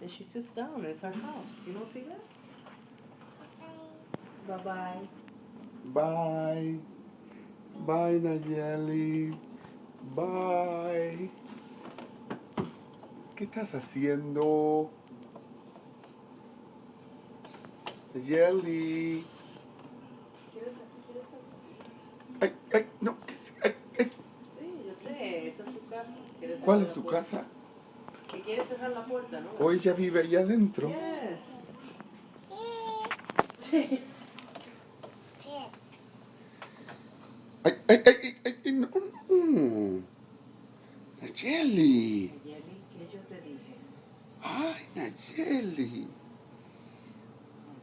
and she sits down. It's her house. You don't see that? Bye-bye. Bye. Bye, Nayeli. Bye. ¿Qué estás haciendo? Nayeli. Ay, ay, no. Ay, ay. Sí, yo sé. Esa es su casa. ¿Cuál es su casa? Que quiere cerrar la puerta, ¿no? ¿O ella vive allá adentro? Yes. Sí. Ay, ay, ay, ay, no, no. Nayeli. Nayeli, ¿qué yo te dije? Ay, Nayeli.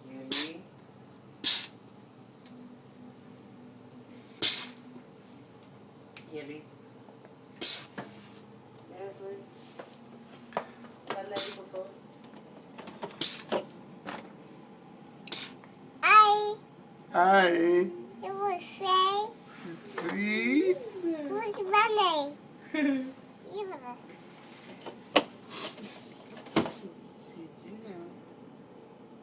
Nayeli. Nayeli. Eso es. Dale ahí, por favor. Ay. You will say, Sí. who's money? You will.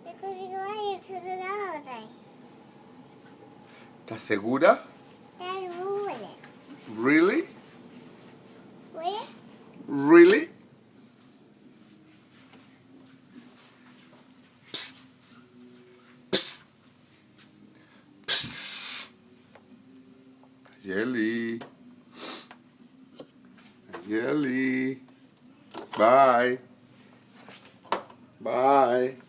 Because you go to the holiday. ¿Estás segura? Then ruin it. Really? Will it? Really? Psst. Psst. Psst. Nayeli. Nayeli. Bye. Bye.